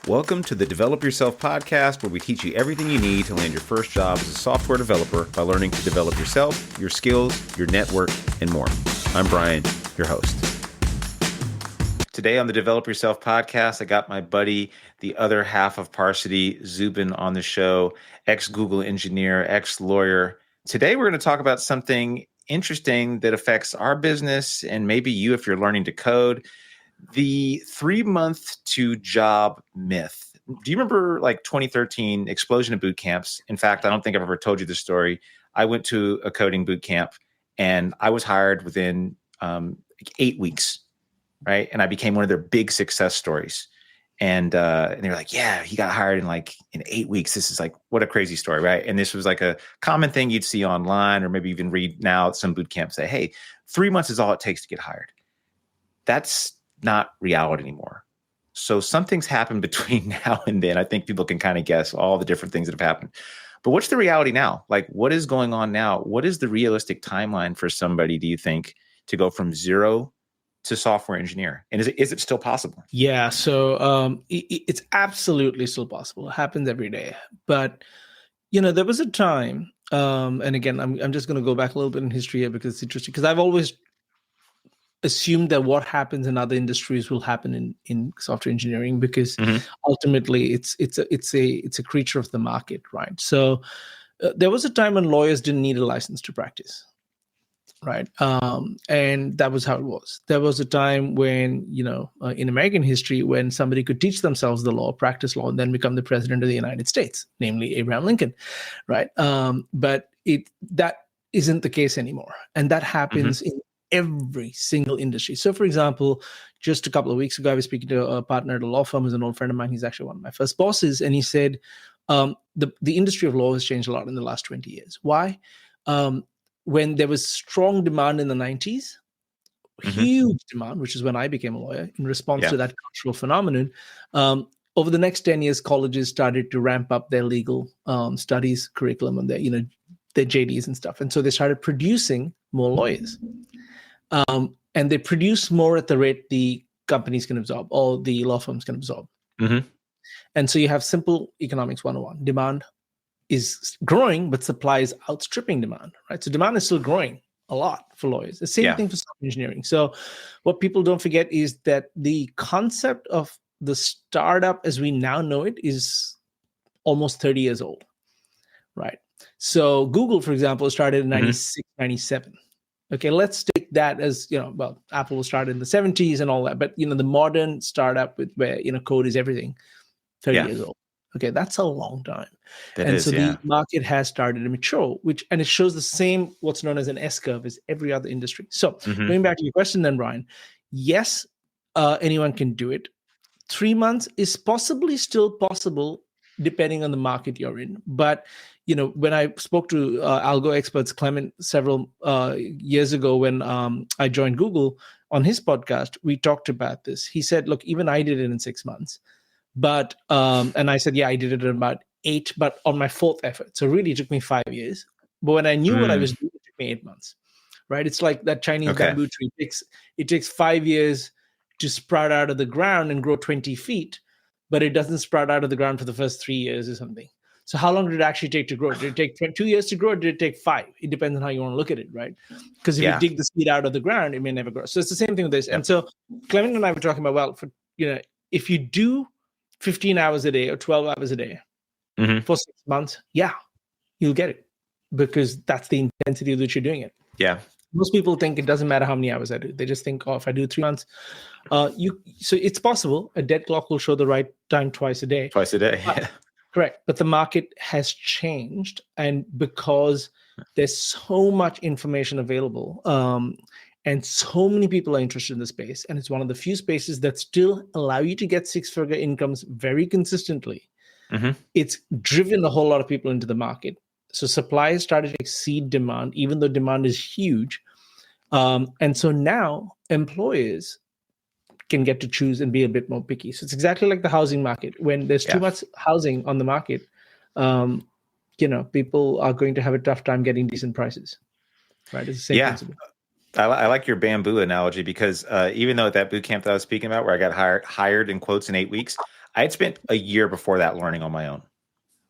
Welcome to the Develop Yourself podcast, where we teach you everything you need to land your first job as a software developer by learning to develop yourself, your skills, your network, and more. I'm Brian, your host. Today on the Develop Yourself podcast, I got my buddy, the other half of Parsity, Zubin, on the show, ex-Google engineer, ex-lawyer. Today, we're going to talk about something interesting that affects our business and maybe you if you're learning to code. The 3-month to job myth. Do you remember like 2013 explosion of boot camps? In fact, I don't think I've ever told you this story. I went to a coding boot camp and I was hired within 8 weeks, right? And I became one of their big success stories. And they were like, yeah, he got hired in 8 weeks. This is like, what a crazy story, right? And this was like a common thing you'd see online or maybe even read now at some boot camps say, hey, 3 months is all it takes to get hired. That's not reality anymore. So something's happened between now and then. I think people can kind of guess all the different things that have happened. But what's the reality now? Like, what is going on now? What is the realistic timeline for somebody, do you think, to go from zero to software engineer? And is it still possible? Yeah, so it's absolutely still possible. It happens every day. But, there was a time, and again, I'm just going to go back a little bit in history here because it's interesting, because I've always assumed that what happens in other industries will happen in software engineering, because ultimately it's a creature of the market, right? So there was a time when lawyers didn't need a license to practice, right? And that was how it was. There was a time when, in American history, when somebody could teach themselves the law, practice law, and then become the president of the United States, namely Abraham Lincoln, right? But that isn't the case anymore. And that happens in every single industry. So, for example, just a couple of weeks ago, I was speaking to a partner at a law firm who's an old friend of mine. He's actually one of my first bosses. And he said, the industry of law has changed a lot in the last 20 years. Why? When there was strong demand in the 90s, huge demand, which is when I became a lawyer, in response to that cultural phenomenon, over the next 10 years, colleges started to ramp up their legal studies curriculum and their JDs and stuff. And so they started producing more lawyers. And they produce more at the rate the companies can absorb or the law firms can absorb. And so you have simple economics 101. Demand is growing, but supply is outstripping demand, right? So demand is still growing a lot for lawyers. The same thing for software engineering. So what people don't forget is that the concept of the startup as we now know it is almost 30 years old, right? So Google, for example, started in 96, 97. Okay, let's take that as, Apple was started in the 70s and all that. But, the modern startup where, code is everything, 30 years old. Okay, that's a long time. The market has started to mature, and it shows the same, what's known as an S-curve, as every other industry. So going back to your question then, Brian, yes, anyone can do it. 3 months is possibly still possible depending on the market you're in. But, when I spoke to algo experts, Clement, several years ago when I joined Google on his podcast, we talked about this. He said, look, even I did it in 6 months. But, and I said, yeah, I did it in about 8, but on my 4th effort. So really it took me 5 years. But when I knew what I was doing, it took me 8 months, right? It's like that Chinese bamboo tree. It takes 5 years to sprout out of the ground and grow 20 feet, but it doesn't sprout out of the ground for the first 3 years or something. So how long did it actually take to grow? Did it take 2 years to grow, or did it take 5? It depends on how you want to look at it, right? Because if you dig the seed out of the ground, it may never grow. So it's the same thing with this. And so Clement and I were talking about, if you do 15 hours a day or 12 hours a day for 6 months, you'll get it, because that's the intensity with which you're doing it. Yeah. Most people think it doesn't matter how many hours I do. They just think, if I do 3 months, so it's possible. A dead clock will show the right time twice a day. Correct. But the market has changed. And because there's so much information available, and so many people are interested in the space, and it's one of the few spaces that still allow you to get 6-figure incomes very consistently, it's driven a whole lot of people into the market. So supply has started to exceed demand, even though demand is huge. And so now employers can get to choose and be a bit more picky. So it's exactly like the housing market. When there's too much housing on the market, people are going to have a tough time getting decent prices, right? It's the same principle. I like your bamboo analogy, because even though at that boot camp that I was speaking about, where I got hired in quotes in 8 weeks, I had spent a year before that learning on my own.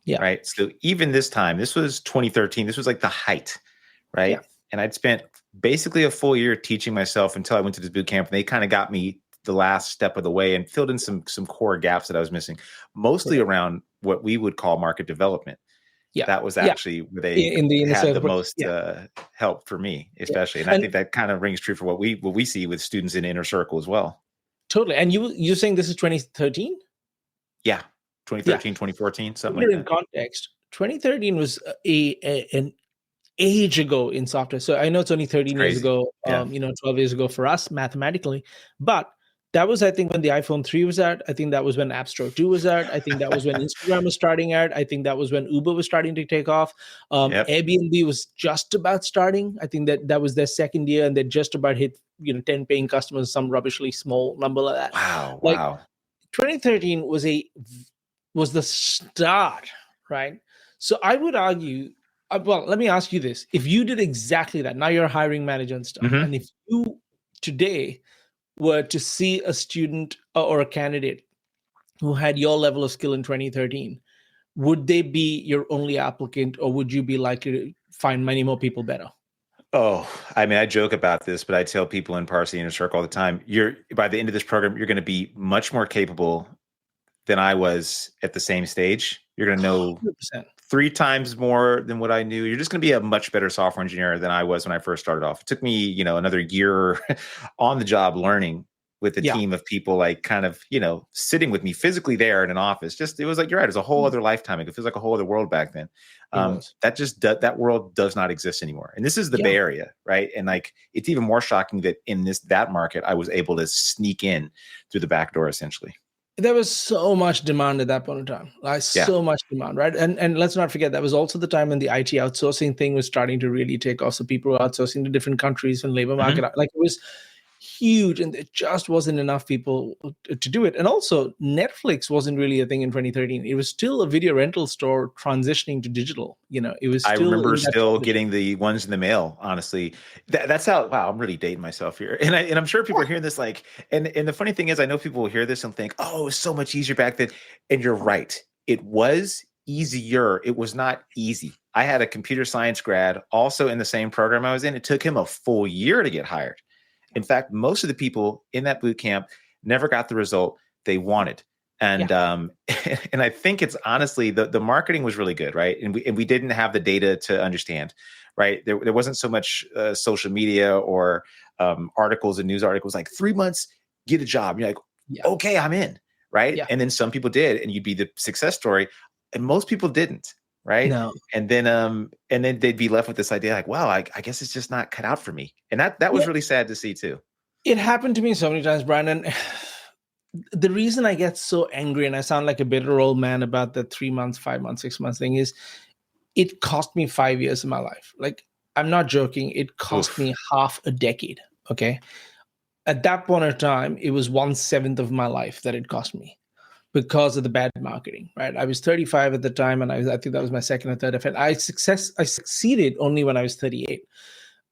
Yeah. Right. So even this time, this was 2013. This was like the height. Yeah. Right. And I'd spent basically a full year teaching myself until I went to this boot camp. And they kind of got me the last step of the way and filled in some core gaps that I was missing, mostly Correct. around what we would call market development. Yeah. That was Yeah. actually where they In the inner had the circle. most Yeah. help for me, Yeah. especially. And I think that kind of rings true for what we see with students in inner circle as well. Totally. And you're saying this is 2013? Yeah. 2013, 2014, something like that. In context, 2013 was an age ago in software. So I know it's only 13 years ago, 12 years ago for us mathematically, but that was, I think, when the iPhone 3 was out. I think that was when App Store 2 was out. I think that was when Instagram was starting out. I think that was when Uber was starting to take off. Airbnb was just about starting. I think that was their second year, and they just about hit 10 paying customers, some rubbishly small number like that. Wow. 2013 was the start, right? So I would argue, well, let me ask you this. If you did exactly that, now you're a hiring manager and stuff, and if you today were to see a student or a candidate who had your level of skill in 2013, would they be your only applicant, or would you be likely to find many more people better? Oh, I mean, I joke about this, but I tell people in Parsi Inner Circle all the time, by the end of this program, you're going to be much more capable than I was at the same stage. You're going to know 100%. 3 times more than what I knew. You're just going to be a much better software engineer than I was when I first started off. It took me, another year on the job learning with a team of people, like kind of, sitting with me physically there in an office. It was like, you're right. It was a whole other lifetime. It feels like a whole other world back then. That world does not exist anymore. And this is the Bay Area, right? And like, it's even more shocking that in that market, I was able to sneak in through the back door, essentially. There was so much demand at that point in time, so much demand, right? And let's not forget, that was also the time when the IT outsourcing thing was starting to really take off. So people were outsourcing to different countries and labor market, like it was huge, and there just wasn't enough people to do it. And also, Netflix wasn't really a thing in 2013. It was still a video rental store transitioning to digital. It was. I remember still getting the ones in the mail. Honestly, that's how. Wow, I'm really dating myself here, and I'm sure people are hearing this. Like, and the funny thing is, I know people will hear this and think, "Oh, it was so much easier back then." And you're right. It was easier. It was not easy. I had a computer science grad also in the same program I was in. It took him a full year to get hired. In fact, most of the people in that boot camp never got the result they wanted. And and I think it's honestly the marketing was really good, right? And we didn't have the data to understand, right? There wasn't so much social media or articles and news articles like 3 months, get a job. You're like, okay, I'm in, right? And then some people did, and you'd be the success story, and most people didn't. Right. No. And then they'd be left with this idea like, wow, I guess it's just not cut out for me. And that was really sad to see too. It happened to me so many times, Brian. And the reason I get so angry and I sound like a bitter old man about the 3 months, 5 months, 6 months thing is it cost me 5 years of my life. Like, I'm not joking. It cost me half a decade. Okay. At that point in time, it was 1/7 of my life that it cost me, because of the bad marketing, right? I was 35 at the time, and I think that was my second or third attempt. I succeeded only when I was 38.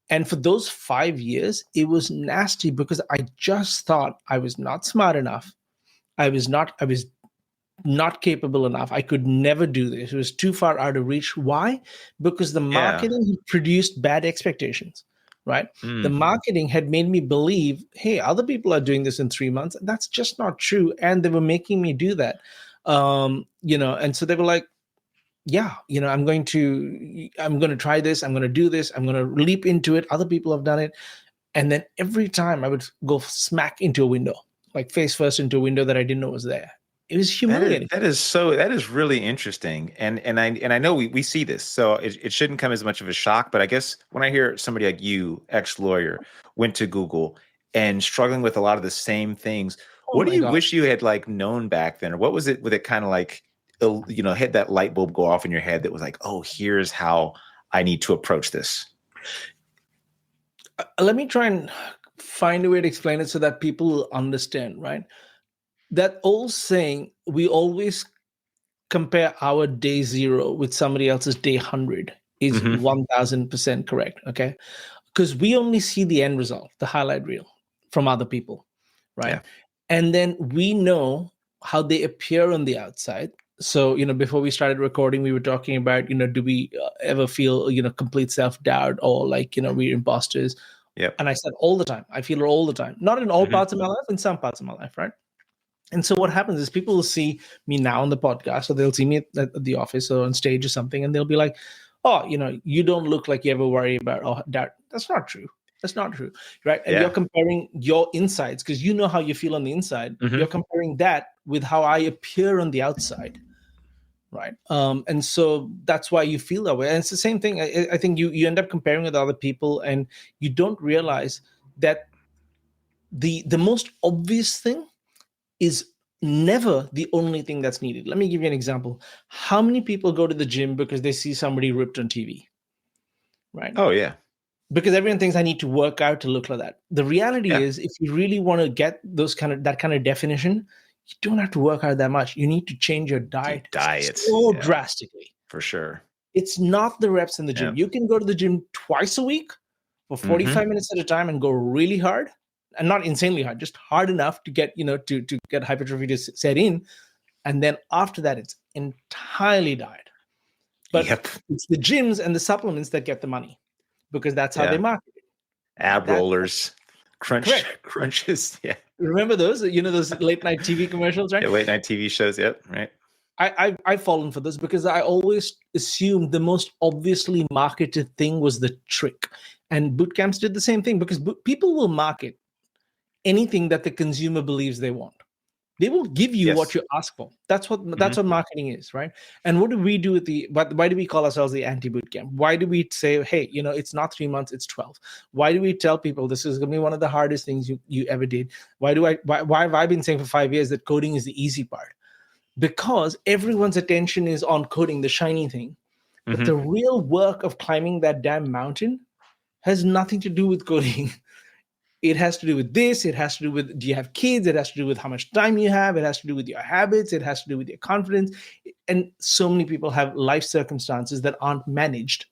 And for those 5 years, it was nasty because I just thought I was not smart enough. I was not capable enough. I could never do this. It was too far out of reach. Why? Because the marketing produced bad expectations. Right. The marketing had made me believe, hey, other people are doing this in 3 months. That's just not true. And they were making me do that. And so they were like, I'm going to try this. I'm going to do this. I'm going to leap into it. Other people have done it. And then every time I would go smack into a window, like face first into a window that I didn't know was there. It was humiliating. That is really interesting. And I know we see this, so it shouldn't come as much of a shock, but I guess when I hear somebody like you, ex-lawyer, went to Google and struggling with a lot of the same things, what do you wish you had like known back then? Or what was it with it kind of like, had that light bulb go off in your head that was like, oh, here's how I need to approach this? Let me try and find a way to explain it so that people understand, right? That old saying, we always compare our day 0 with somebody else's day 100 is 1000% correct. Okay. Because we only see the end result, the highlight reel from other people. Right. Yeah. And then we know how they appear on the outside. So, before we started recording, we were talking about, do we ever feel, complete self-doubt, or like, we're imposters? Yep. And I said, all the time. I feel it all the time. Not in all parts of my life, in some parts of my life, right? And so what happens is people will see me now on the podcast, or they'll see me at the office or on stage or something, and they'll be like, oh, you don't look like you ever worry about doubt. That's not true. That's not true, right? And you're comparing your insides, because you know how you feel on the inside. You're comparing that with how I appear on the outside, right? And so that's why you feel that way. And it's the same thing. I think you end up comparing with other people, and you don't realize that the most obvious thing is never the only thing that's needed. Let me give you an example. How many people go to the gym because they see somebody ripped on TV, right? Oh, yeah. Because everyone thinks I need to work out to look like that. The reality is, if you really want to get that kind of definition, you don't have to work out that much. You need to change your diet so drastically. For sure. It's not the reps in the gym. You can go to the gym twice a week for 45 minutes at a time and go really hard, and not insanely hard, just hard enough to get, to get hypertrophy to set in. And then after that, it's entirely diet. But it's the gyms and the supplements that get the money, because that's how they market it. Ab rollers, crunches. Yeah. Remember those? Those late night TV commercials, right? Yeah, late night TV shows. Yep. Right. I've fallen for this because I always assumed the most obviously marketed thing was the trick. And bootcamps did the same thing, because people will market anything that the consumer believes they want. They will give you what you ask for. That's what marketing is, right? And what do we do why do we call ourselves the anti-bootcamp? Why do we say, hey, it's not 3 months, it's 12? Why do we tell people this is going to be one of the hardest things you ever did? Why have I been saying for 5 years that coding is the easy part? Because everyone's attention is on coding, the shiny thing. But the real work of climbing that damn mountain has nothing to do with coding. It has to do with this. It has to do with, do you have kids? It has to do with how much time you have. It has to do with your habits. It has to do with your confidence. And so many people have life circumstances that aren't managed.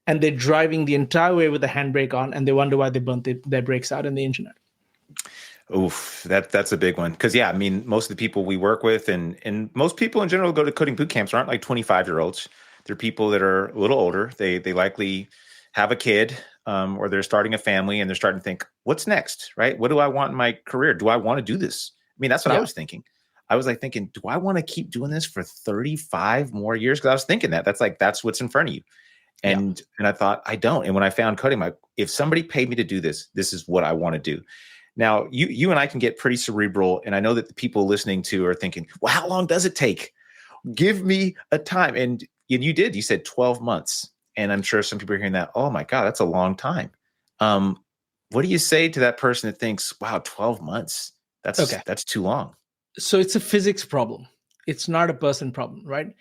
And they're driving the entire way with the handbrake on, and they wonder why they burnt their brakes out in the internet. Oof, that's a big one. Because, most of the people we work with, and most people in general go to coding boot camps aren't like 25-year-olds. They're people that are a little older. They likely have a kid, or they're starting a family, and they're starting to think, what's next, right? What do I want in my career? Do I want to do this? That's what I was thinking. I was like thinking, do I want to keep doing this for 35 more years? Because I was thinking that's what's in front of you. And I thought, I don't. And when I found coding, if somebody paid me to do this, this is what I want to do. Now, you and I can get pretty cerebral, and I know that the people listening to are thinking, well, how long does it take? Give me a time. And you did. You said 12 months. And I'm sure some people are hearing that, oh my God, that's a long time. What do you say to that person that thinks, wow, 12 months? That's too long. So it's a physics problem. It's not a person problem, right?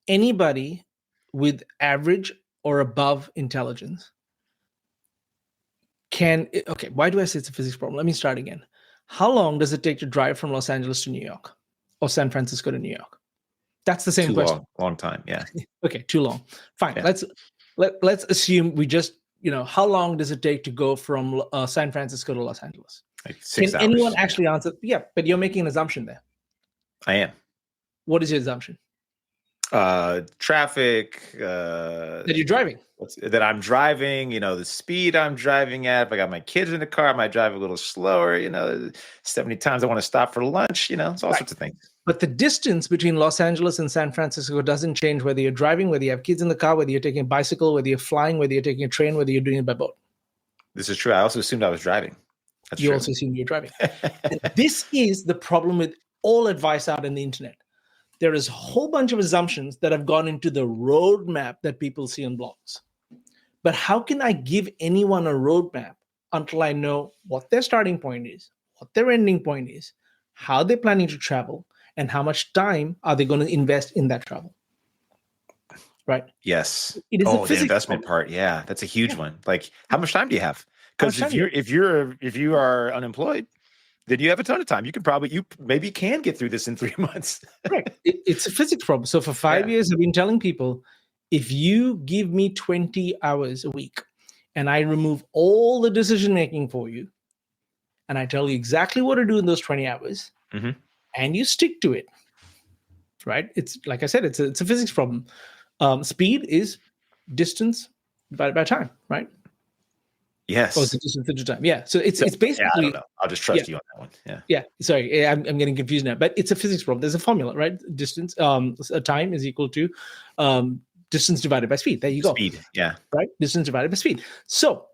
Anybody with average or above intelligence why do I say it's a physics problem? Let me start again. How long does it take to drive from Los Angeles to New York, or San Francisco to New York? That's the same question. Long time. Yeah. Okay. Too long. Fine. Yeah. Let's assume we just, how long does it take to go from San Francisco to Los Angeles? Like 6 hours. Can anyone actually answer? Yeah, but you're making an assumption there. I am. What is your assumption? Traffic. That you're driving. That I'm driving, the speed I'm driving at. If I got my kids in the car, I might drive a little slower, 70 times I want to stop for lunch, it's all sorts of things. But the distance between Los Angeles and San Francisco doesn't change whether you're driving, whether you have kids in the car, whether you're taking a bicycle, whether you're flying, whether you're taking a train, whether you're doing it by boat. This is true. I also assumed I was driving. That's you true. Also assumed you're driving. And this is the problem with all advice out on the internet. There is a whole bunch of assumptions that have gone into the roadmap that people see on blogs. But how can I give anyone a roadmap until I know what their starting point is, what their ending point is, how they're planning to travel, and how much time are they going to invest in that travel? Right? Yes. It is the investment part. Yeah, that's a huge one. Like, how much time do you have? Because if you are unemployed, then you have a ton of time. You maybe can get through this in 3 months. Right. It's a physics problem. So for 5 years, I've been telling people, if you give me 20 hours a week and I remove all the decision making for you, and I tell you exactly what to do in those 20 hours, and you stick to it, right? It's like I said, it's a physics problem. Speed is distance divided by time, right? Or is Yes. it distance into time? Yeah. So it's Yeah, I don't basically know. I'll just yeah. trust you on that one. Yeah. Yeah, sorry, I'm getting confused now, but it's a physics problem. There's a formula, right? Distance, time is equal to distance divided by speed. There you go. Speed. Yeah. Right? Distance divided by speed. So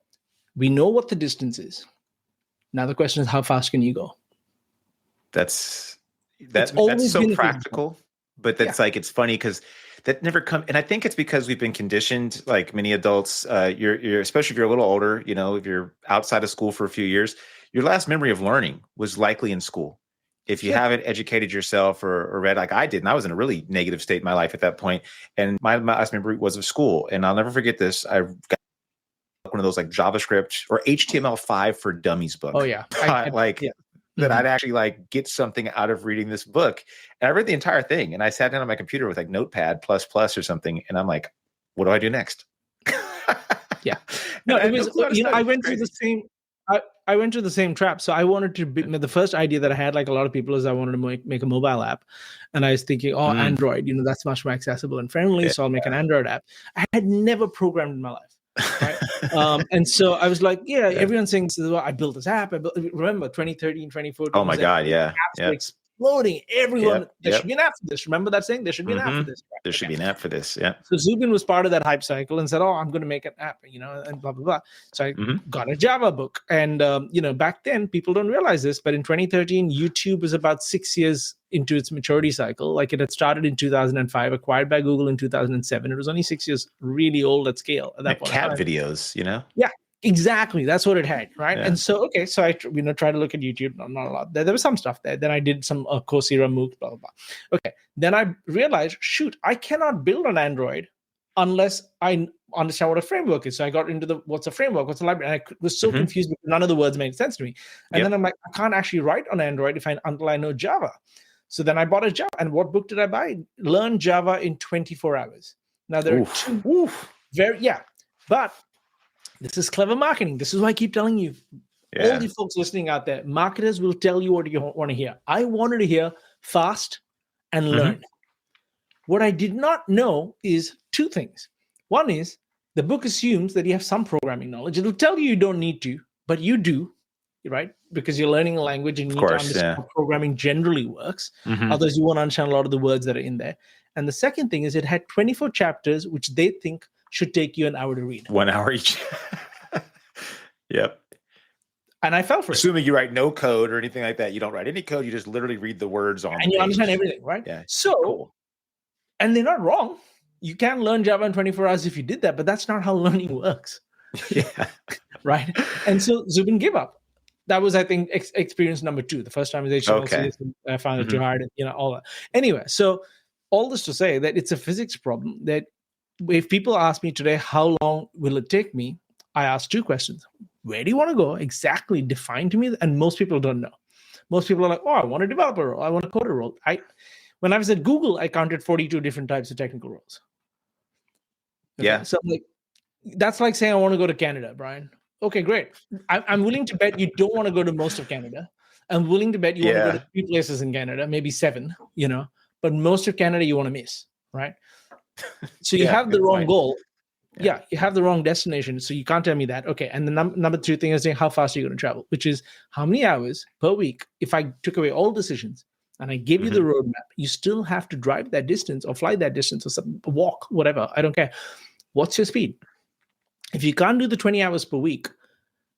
we know what the distance is. Now the question is, how fast can you go? That's It's always so been a physics problem. practical, but that's Yeah. like, it's funny because that never come. And I think it's because we've been conditioned, like many adults, you're especially if you're a little older, if you're outside of school for a few years, your last memory of learning was likely in school. If you Sure. haven't educated yourself or read like I did, and I was in a really negative state in my life at that point, and my last memory was of school. And I'll never forget this. I got one of those like JavaScript or HTML5 for Dummies book. Oh yeah. Like Yeah. that I'd actually like get something out of reading this book. And I read the entire thing, and I sat down on my computer with like Notepad plus or something, and I'm like, what do I do next? Yeah. No, And I it had no was, clue how to I study. went through the same, I went through the same trap. So I wanted to be, the first idea that I had, like a lot of people, is I wanted to make a mobile app. And I was thinking, oh, Android, that's much more accessible and friendly. So I'll make an Android app. I had never programmed in my life. Right. And so I was like, everyone's saying, well, I built this app. Remember 2013, 2014. Oh my God. Yeah. Apps were exploding. Everyone, there should be an app for this. Remember that saying? There should be an app for this. Right? There should be an app for this. Yeah. So Zubin was part of that hype cycle and said, oh, I'm going to make an app, and blah, blah, blah. So I got a Java book. And, back then, people don't realize this, but in 2013, YouTube was about 6 years into its maturity cycle. Like, it had started in 2005, acquired by Google in 2007. It was only 6 years, really old at scale at that point. Cat videos, Yeah. Exactly. That's what it had, right? Yeah. And so, so I, tried to look at YouTube. Not a lot. There was some stuff there. Then I did some Coursera, MOOC, blah, blah, blah. Okay. Then I realized, shoot, I cannot build on Android unless I understand what a framework is. So I got into what's a framework, what's a library. And I was so confused because none of the words made sense to me. And then I'm like, I can't actually write on Android until I know Java. So then I bought a Java. And what book did I buy? Learn Java in 24 hours. Now there are two but this is clever marketing. This is why I keep telling you, all the folks listening out there, marketers will tell you what you want to hear. I wanted to hear fast and learn. What I did not know is two things. One is the book assumes that you have some programming knowledge. It'll tell you don't need to, but you do, right? Because you're learning a language and you need to understand how programming generally works. Otherwise, you won't understand a lot of the words that are in there. And the second thing is it had 24 chapters, which they think should take you an hour to read. 1 hour each. Yep. And I fell for it. Assuming you write no code or anything like that. You don't write any code. You just literally read the words on. And you understand everything, right? Yeah. So, and they're not wrong. You can learn Java in 24 hours if you did that, but that's not how learning works. Yeah. Right? And so Zubin gave up. That was, I think, experience number 2. The first time was HTML. I found it too hard, and all that. Anyway, so all this to say that it's a physics problem that if people ask me today, how long will it take me? I ask 2 questions. Where do you want to go? Exactly define to me. And most people don't know. Most people are like, oh, I want a developer role. I want a coder role. When I was at Google, I counted 42 different types of technical roles. Okay? Yeah. So that's like saying I want to go to Canada, Brian. Okay, great. I'm willing to bet you don't want to go to most of Canada. I'm willing to bet you want to go to 3 places in Canada, maybe 7, but most of Canada you want to miss, right? So you have the wrong goal. Yeah, you have the wrong destination. So you can't tell me that. Okay. And the number 2 thing is saying how fast are you going to travel, which is how many hours per week. If I took away all decisions and I gave you the roadmap, you still have to drive that distance or fly that distance or walk, whatever. I don't care. What's your speed? If you can't do the 20 hours per week,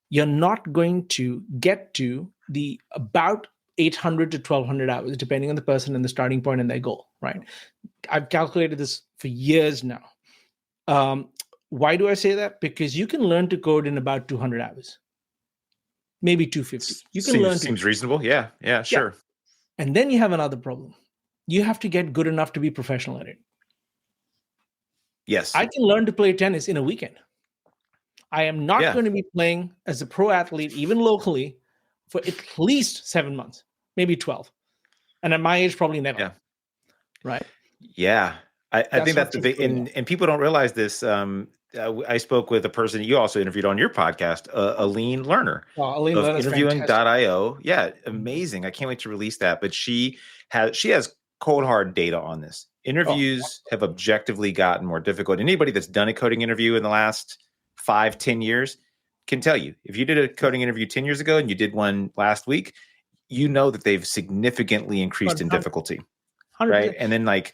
you're not going to get to the about 800 to 1200 hours, depending on the person and the starting point and their goal, right? I've calculated this for years now. Why do I say that? Because you can learn to code in about 200 hours, maybe 250. You can learn. Seems reasonable. Yeah, sure. Yeah. And then you have another problem. You have to get good enough to be professional at it. Yes. I can learn to play tennis in a weekend. I am not going to be playing as a pro athlete, even locally, for at least 7 months, maybe 12. And at my age, probably never. Yeah. Right? Yeah. I think that's the big, and people don't realize this. I spoke with a person you also interviewed on your podcast, a lean learner Elaine of Lerner's fantastic. interviewing.io. Yeah, amazing. I can't wait to release that. But she has cold hard data on this. Oh, Interviews have objectively gotten more difficult. Anybody that's done a coding interview in the last 5-10 years can tell you. If you did a coding interview 10 years ago and you did one last week, you know that they've significantly increased in difficulty. 100%. Right. And then like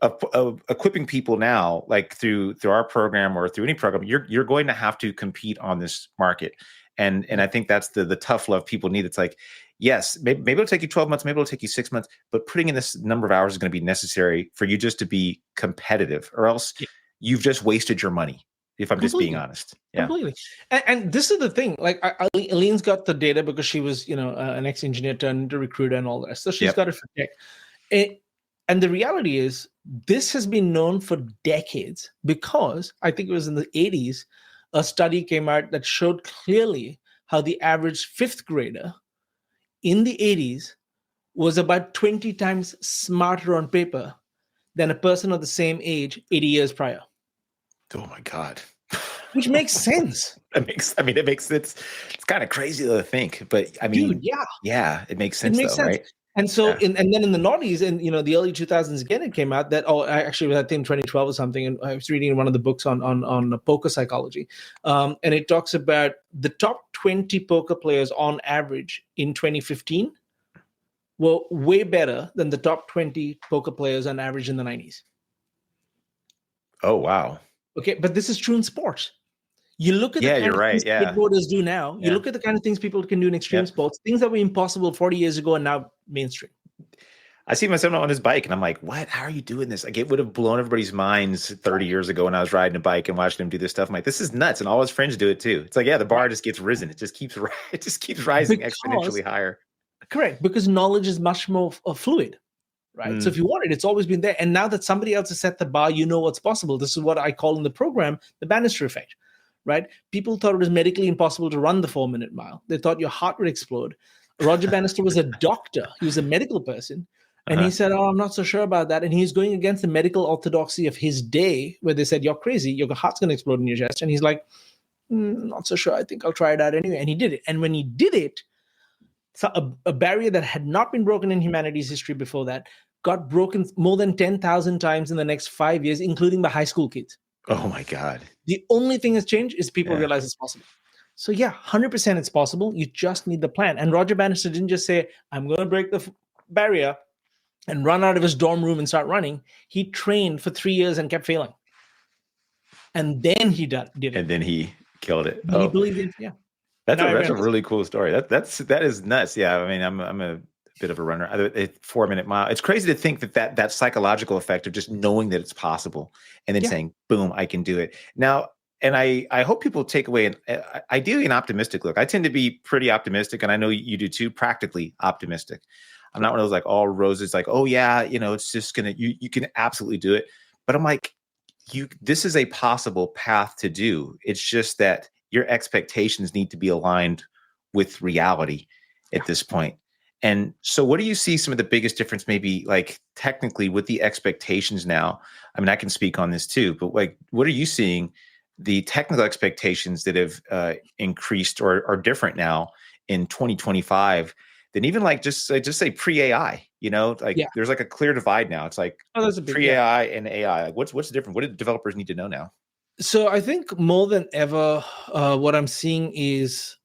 equipping people now, like through our program or through any program, you're going to have to compete on this market. And I think that's the tough love people need. It's like, yes, maybe it'll take you 12 months, maybe it'll take you 6 months, but putting in this number of hours is going to be necessary for you just to be competitive, or else you've just wasted your money. If I'm just being honest. Yeah. Completely. And this is the thing, like Eileen's got the data because she was, an ex-engineer turned into recruiter and all that. So she's got it for tech. And the reality is this has been known for decades, because I think it was in the 80s, a study came out that showed clearly how the average fifth grader in the 80s was about 20 times smarter on paper than a person of the same age 80 years prior. Oh my God. Which makes sense. It makes sense. It's kind of crazy to think, but I mean, dude, yeah, it makes sense though, right? And so, and then in the noughties and the early 2000s again, it came out that actually I think 2012 or something, and I was reading one of the books on poker psychology, and it talks about the top 20 poker players on average in 2015 were way better than the top 20 poker players on average in the 90s. Oh wow. Okay, but this is true in sports. You look at the kind of things skateboarders do now. You look at the kind of things people can do in extreme sports, things that were impossible 40 years ago and now mainstream. I see my son on his bike and I'm like, what? How are you doing this? Like, it would have blown everybody's minds 30 years ago when I was riding a bike and watching him do this stuff. I'm like, this is nuts. And all his friends do it too. It's like, the bar just gets risen. It just keeps rising exponentially higher. Correct. Because knowledge is much more fluid. Right. So if you want it, it's always been there. And now that somebody else has set the bar, you know what's possible. This is what I call in the program the Bannister effect. Right? People thought it was medically impossible to run the 4-minute mile. They thought your heart would explode. Roger Bannister was a doctor. He was a medical person. And he said, I'm not so sure about that. And he's going against the medical orthodoxy of his day, where they said, you're crazy. Your heart's going to explode in your chest. And he's like, not so sure. I think I'll try it out anyway. And he did it. And when he did it, a barrier that had not been broken in humanities history before that got broken more than 10,000 times in the next 5 years, including the high school kids. Oh my God. The only thing that's changed is people realize it's possible. So 100% it's possible. You just need the plan. And Roger Bannister didn't just say, I'm going to break the barrier and run out of his dorm room and start running. He trained for 3 years and kept failing. And then he did it. And then he killed it. He believed it. Yeah. That's a really cool story. That is nuts. Yeah. I mean, I'm a bit of a runner. A 4-minute mile. It's crazy to think that psychological effect of just knowing that it's possible and then saying, boom, I can do it. Now, and I hope people take away ideally an optimistic look. I tend to be pretty optimistic, and I know you do too, practically optimistic. I'm not one of those like all roses, like, oh yeah, it's just you can absolutely do it. But I'm like, this is a possible path to do. It's just that your expectations need to be aligned with reality at this point. And so what do you see some of the biggest difference, maybe like technically with the expectations now? I mean, I can speak on this too, but like, what are you seeing the technical expectations that have increased or are different now in 2025 than even like just say pre-AI, there's like a clear divide now. It's like pre-AI and AI. Like what's different? What do developers need to know now? So I think more than ever, what I'm seeing is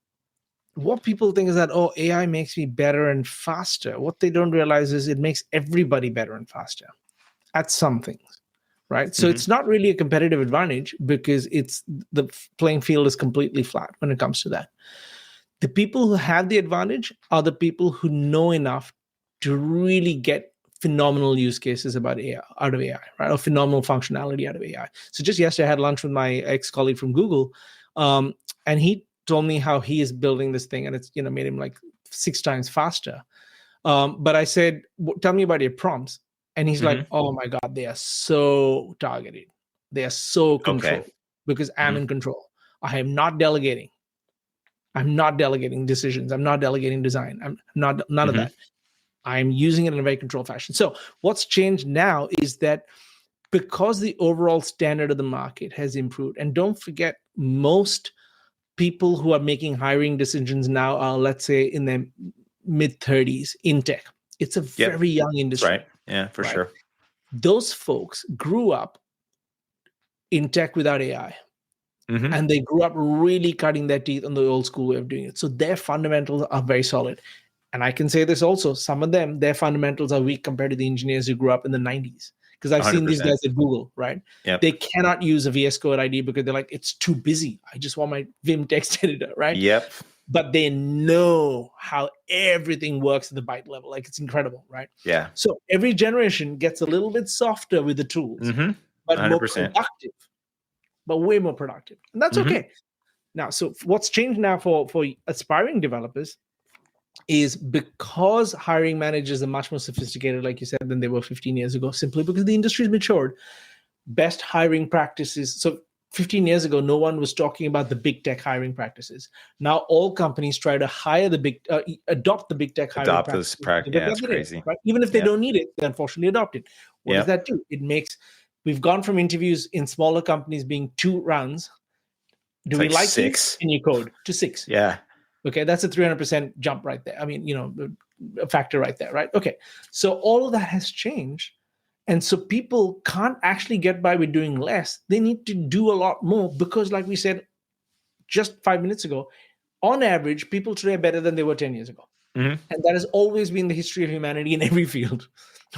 what people think is that, AI makes me better and faster. What they don't realize is it makes everybody better and faster at some things, right? So it's not really a competitive advantage because the playing field is completely flat when it comes to that. The people who have the advantage are the people who know enough to really get phenomenal use cases out of AI, right? Or phenomenal functionality out of AI. So just yesterday, I had lunch with my ex-colleague from Google, and he told me how he is building this thing, and it's made him like 6 times faster. But I said, tell me about your prompts, and he's like, oh my God, they are so targeted, they are so controlled because I'm in control. I am not delegating. I'm not delegating decisions. I'm not delegating design. I'm not none of that. I'm using it in a very controlled fashion. So what's changed now is that because the overall standard of the market has improved. And don't forget, most people who are making hiring decisions now are, let's say, in their mid 30s in tech. It's a very young industry. Right. Yeah, for sure. Those folks grew up in tech without AI. Mm-hmm. And they grew up really cutting their teeth on the old school way of doing it. So their fundamentals are very solid. And I can say this also, some of them, their fundamentals are weak compared to the engineers who grew up in the 90s. Because I've seen these 100%. guys at Google, right? Yep. They cannot use a VS Code ID because they're like, it's too busy. I just want my Vim text editor, right? Yep. But they know how everything works at the byte level. Like, it's incredible, right? Yeah. So every generation gets a little bit softer with the tools, Mm-hmm. but 100%. more productive, but way more productive. And that's okay. Now, so what's changed now for aspiring developers is because hiring managers are much more sophisticated, like you said, than they were 15 years ago, simply because the industry has matured. Best hiring practices. So 15 years ago, no one was talking about the big tech hiring practices. Now all companies try to hire adopt the big tech hiring practices. Yeah, it's crazy. Right? Even if they don't need it, they unfortunately adopt it. What does that do? We've gone from interviews in smaller companies being 2 rounds. Do we like 6 in your code to 6? Yeah. Okay, that's a 300% jump right there. I mean, a factor right there, right? Okay, so all of that has changed. And so people can't actually get by with doing less. They need to do a lot more because, like we said just 5 minutes ago, on average, people today are better than they were 10 years ago. Mm-hmm. And that has always been the history of humanity in every field,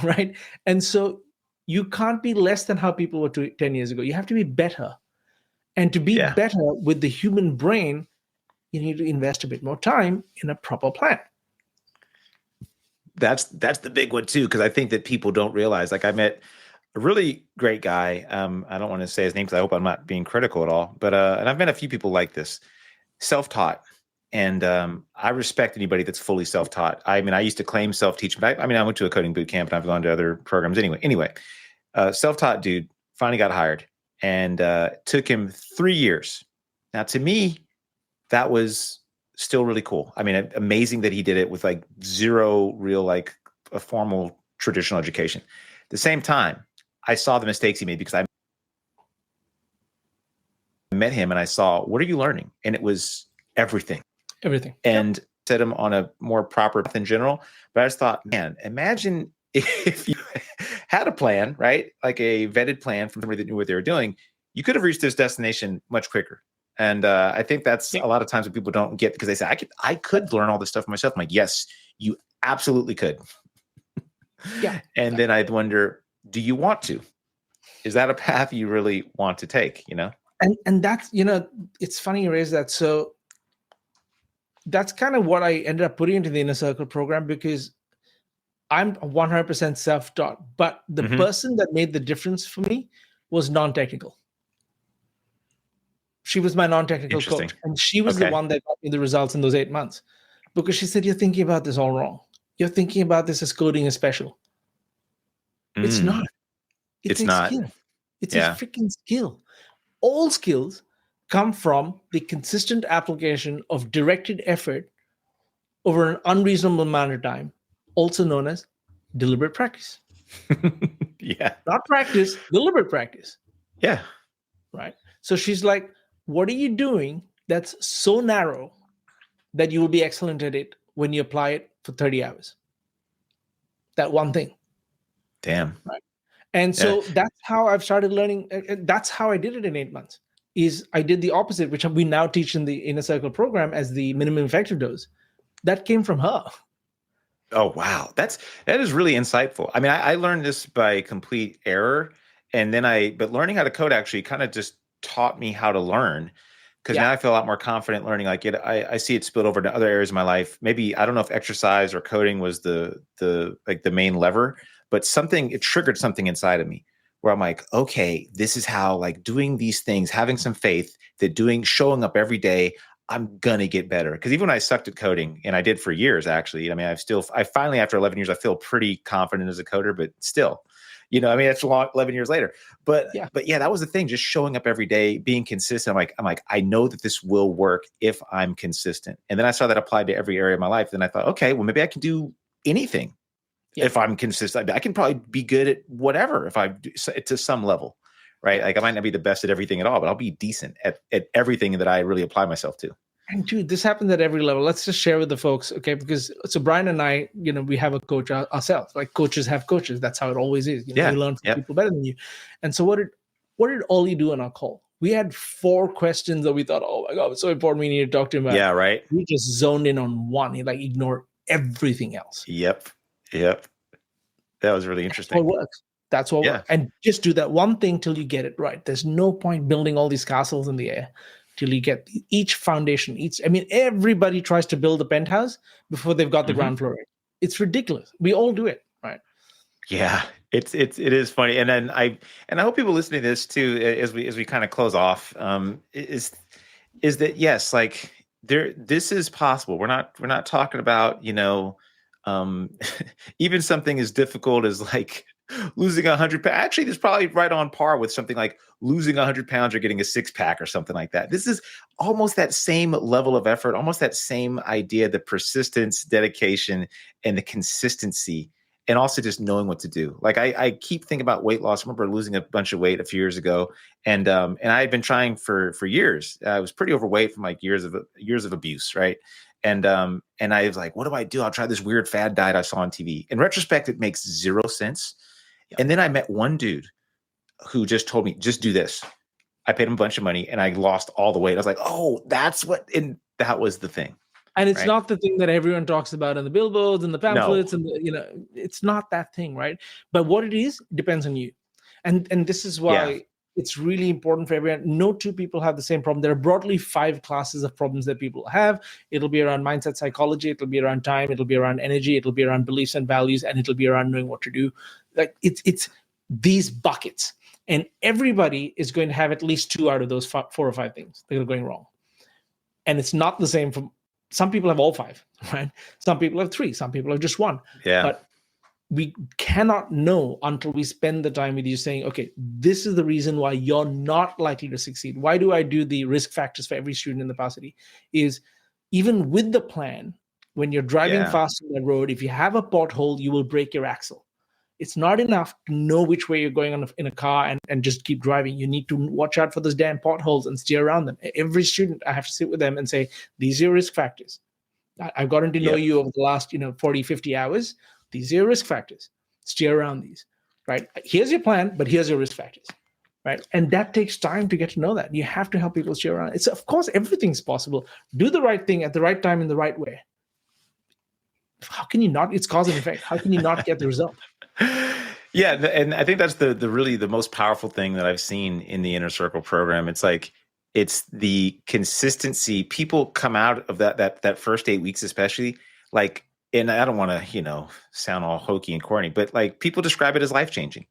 right? And so you can't be less than how people were 10 years ago. You have to be better. And to be better with the human brain, you need to invest a bit more time in a proper plan. That's the big one too, because I think that people don't realize. Like, I met a really great guy. I don't want to say his name because I hope I'm not being critical at all. But and I've met a few people like this, self-taught, and I respect anybody that's fully self-taught. I mean, I used to claim self-teaching, but I went to a coding boot camp and I've gone to other programs anyway. Self-taught dude finally got hired, and took him 3 years. Now, to me, that was still really cool. I mean, amazing that he did it with like zero real, like, a formal traditional education. At the same time, I saw the mistakes he made because I met him and I saw, what are you learning? And it was everything. And set him on a more proper path in general. But I just thought, man, imagine if you had a plan, right? Like a vetted plan from somebody that knew what they were doing, you could have reached this destination much quicker. And I think that's a lot of times what people don't get, because they say, I could learn all this stuff myself. I'm like, yes, you absolutely could. And then I'd wonder, do you want to? Is that a path you really want to take, And that's, it's funny you raise that. So that's kind of what I ended up putting into the Inner Circle program, because I'm 100% self-taught, but the person that made the difference for me was non-technical. She was my non-technical coach, and she was the one that got me the results in those 8 months, because she said, you're thinking about this all wrong. You're thinking about this as coding is special. It's not. It's a skill. It's a freaking skill. All skills come from the consistent application of directed effort over an unreasonable amount of time, also known as deliberate practice. Not practice, deliberate practice. Right. So she's like, what are you doing that's so narrow that you will be excellent at it when you apply it for 30 hours? That one thing. Damn. Right. And so that's how I've started learning. That's how I did it in 8 months. Is I did the opposite, which we now teach in the Inner Circle program as the minimum effective dose. That came from her. Oh, wow. That is really insightful. I mean, I learned this by complete error. And then but learning how to code actually kind of just taught me how to learn, because now I feel a lot more confident learning. Like I see it spilled over to other areas of my life. Maybe, I don't know if exercise or coding was the main lever, but it triggered something inside of me where I'm like, okay, this is how, like, doing these things, having some faith that showing up every day, I'm gonna get better. Because even when I sucked at coding, and I did for years, actually, I mean, I finally, after 11 years, I feel pretty confident as a coder, but still, it's a long 11 years later. But that was the thing, just showing up every day, being consistent. I'm like, I know that this will work if I'm consistent. And then I saw that applied to every area of my life. Then I thought, okay, well, maybe I can do anything if I'm consistent. I can probably be good at whatever if I do to some level, right? Like I might not be the best at everything at all, but I'll be decent at everything that I really apply myself to. And dude, this happens at every level. Let's just share with the folks, okay? Because so Brian and I, we have a coach ourselves. Like coaches have coaches. That's how it always is. You learn from people better than you. And so what did Ollie do on our call? We had 4 questions that we thought, oh my God, it's so important. We need to talk to him about. Yeah, right. We just zoned in on one. He ignored everything else. Yep. That was really interesting. That's what works. That's what works. And just do that one thing till you get it right. There's no point building all these castles in the air till you get each foundation. Everybody tries to build a penthouse before they've got the ground floor right. It's ridiculous. We all do it, right? Yeah, it is funny. And then I hope people listening to this too, as we kind of close off, is that yes, like this is possible. We're not talking about, even something as difficult as like losing 100 pounds. Actually, it's probably right on par with something like losing 100 pounds or getting a 6-pack or something like that. This is almost that same level of effort, almost that same idea, the persistence, dedication, and the consistency, and also just knowing what to do. Like I keep thinking about weight loss. I remember losing a bunch of weight a few years ago, and I had been trying for years. I was pretty overweight from like years of abuse, right? And I was like, what do I do? I'll try this weird fad diet I saw on TV. In retrospect, it makes 0 sense. Yep. And then I met one dude who just told me, just do this. I paid him a bunch of money and I lost all the weight. I was like, oh, and that was the thing. And it's not the thing that everyone talks about in the billboards and the pamphlets and it's not that thing, right? But what it is depends on you. And this is why it's really important for everyone. No 2 people have the same problem. There are broadly 5 classes of problems that people have. It'll be around mindset psychology. It'll be around time. It'll be around energy. It'll be around beliefs and values. And it'll be around knowing what to do. Like it's these buckets. And everybody is going to have at least 2 out of those 4 or 5 things that are going wrong. And it's not the same for some people have all 5, right? Some people have 3. Some people have just 1. Yeah. But we cannot know until we spend the time with you saying, okay, this is the reason why you're not likely to succeed. Why do I do the risk factors for every student in the varsity? Is even with the plan, when you're driving fast on the road, if you have a pothole, you will break your axle. It's not enough to know which way you're going in a car and just keep driving. You need to watch out for those damn potholes and steer around them. Every student, I have to sit with them and say, these are your risk factors. I've gotten to know you over the last 40, 50 hours. These are your risk factors. Steer around these, right? Here's your plan, but here's your risk factors, right? And that takes time to get to know that. You have to help people steer around. It's, of course, everything's possible. Do the right thing at the right time in the right way. How can you not? It's cause and effect. How can you not get the result? Yeah, and I think that's the really the most powerful thing that I've seen in the Inner Circle program. It's like it's the consistency. People come out of that first 8 weeks, especially like. And I don't want to, sound all hokey and corny, but like people describe it as life-changing.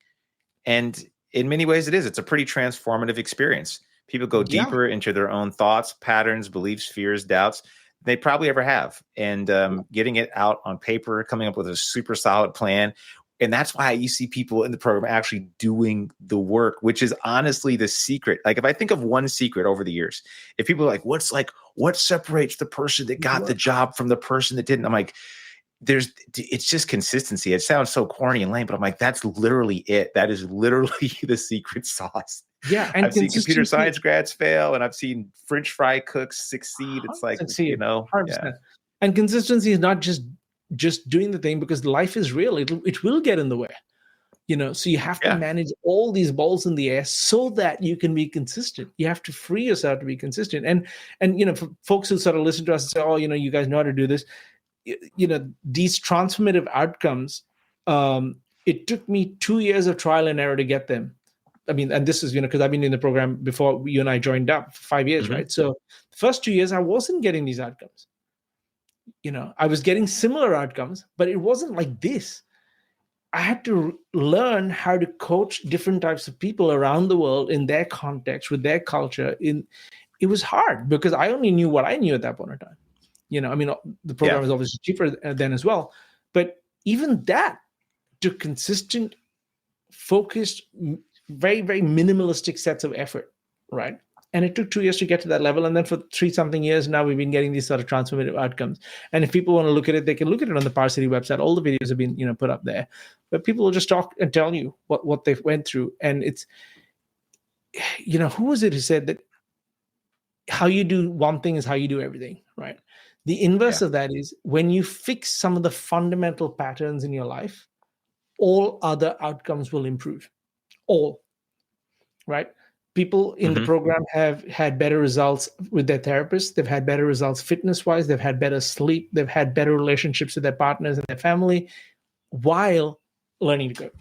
And in many ways it is. It's a pretty transformative experience. People go deeper into their own thoughts, patterns, beliefs, fears, doubts they probably ever have. And getting it out on paper, coming up with a super solid plan. And that's why you see people in the program actually doing the work, which is honestly the secret. Like if I think of one secret over the years, if people are like, what separates the person that got the job from the person that didn't? I'm like, it's just consistency. It sounds so corny and lame, but I'm like, that's literally it. That is literally the secret sauce. Yeah. And I've seen computer science grads fail and I've seen French fry cooks succeed. It's like, 100%. And consistency is not just doing the thing because life is real. It will get in the way, so you have to manage all these balls in the air so that you can be consistent. You have to free yourself to be consistent. And for folks who sort of listen to us and say, oh, you guys know how to do this. These transformative outcomes, it took me 2 years of trial and error to get them. I mean, and this is, because I've been in the program before you and I joined up for 5 years, right? So the first 2 years, I wasn't getting these outcomes. I was getting similar outcomes, but it wasn't like this. I had to learn how to coach different types of people around the world in their context, with their culture. It was hard because I only knew what I knew at that point in time. The program is obviously cheaper then as well. But even that took consistent, focused, very, very minimalistic sets of effort, right? And it took 2 years to get to that level. And then for 3-something years now, we've been getting these sort of transformative outcomes. And if people want to look at it, they can look at it on the Parsity website. All the videos have been, put up there. But people will just talk and tell you what they've went through. And it's, who was it who said that how you do one thing is how you do everything, right? The inverse of that is when you fix some of the fundamental patterns in your life, all other outcomes will improve. All, right? People in the program have had better results with their therapists. They've had better results fitness-wise. They've had better sleep. They've had better relationships with their partners and their family while learning to code.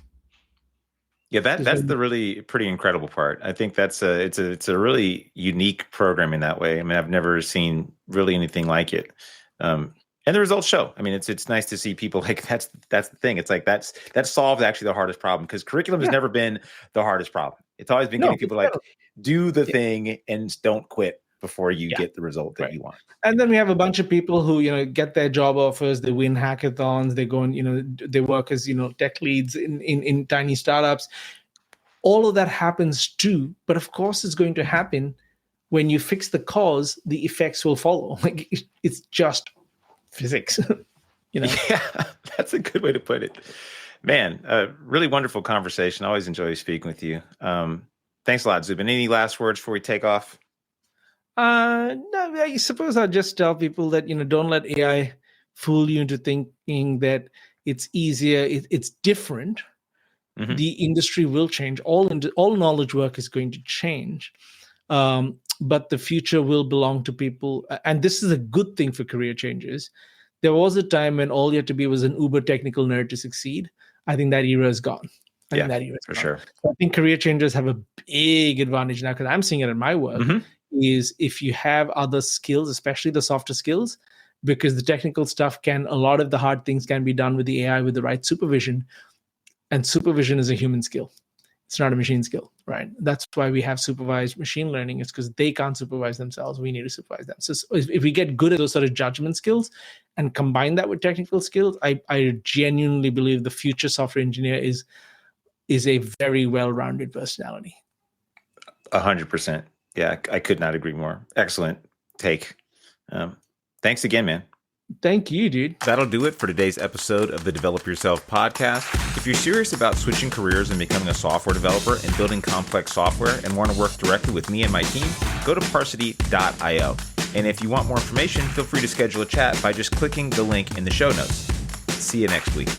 Yeah, that's the really pretty incredible part. I think it's a really unique program in that way. I mean, I've never seen really anything like it. And the results show. I mean, it's nice to see people like that's the thing. It's like that solves actually the hardest problem, because curriculum has never been the hardest problem. It's always been getting people like do the thing and don't quit before you get the result that you want. And then we have a bunch of people who, get their job offers, they win hackathons, they go and, they work as, tech leads in tiny startups. All of that happens too. But of course, it's going to happen when you fix the cause, the effects will follow. Like it's just physics, Yeah, that's a good way to put it. Man, really wonderful conversation. I always enjoy speaking with you. Thanks a lot, Zubin. Any last words before we take off? No, I suppose I'll just tell people that, don't let AI fool you into thinking that it's easier. It's different. The industry will change. All knowledge work is going to change. But the future will belong to people. And this is a good thing for career changes. There was a time when all you had to be was an uber technical nerd to succeed. I think that era is gone. Sure. I think career changers have a big advantage now, because I'm seeing it in my work, is if you have other skills, especially the softer skills, because the technical stuff a lot of the hard things can be done with the AI with the right supervision. And supervision is a human skill. It's not a machine skill, right? That's why we have supervised machine learning. It's because they can't supervise themselves. We need to supervise them. So if we get good at those sort of judgment skills and combine that with technical skills, I genuinely believe the future software engineer is a very well-rounded personality. 100%. Yeah, I could not agree more. Excellent take. Thanks again, man. Thank you, dude. That'll do it for today's episode of the Develop Yourself podcast. If you're serious about switching careers and becoming a software developer and building complex software and want to work directly with me and my team, go to parsity.io. And if you want more information, feel free to schedule a chat by just clicking the link in the show notes. See you next week.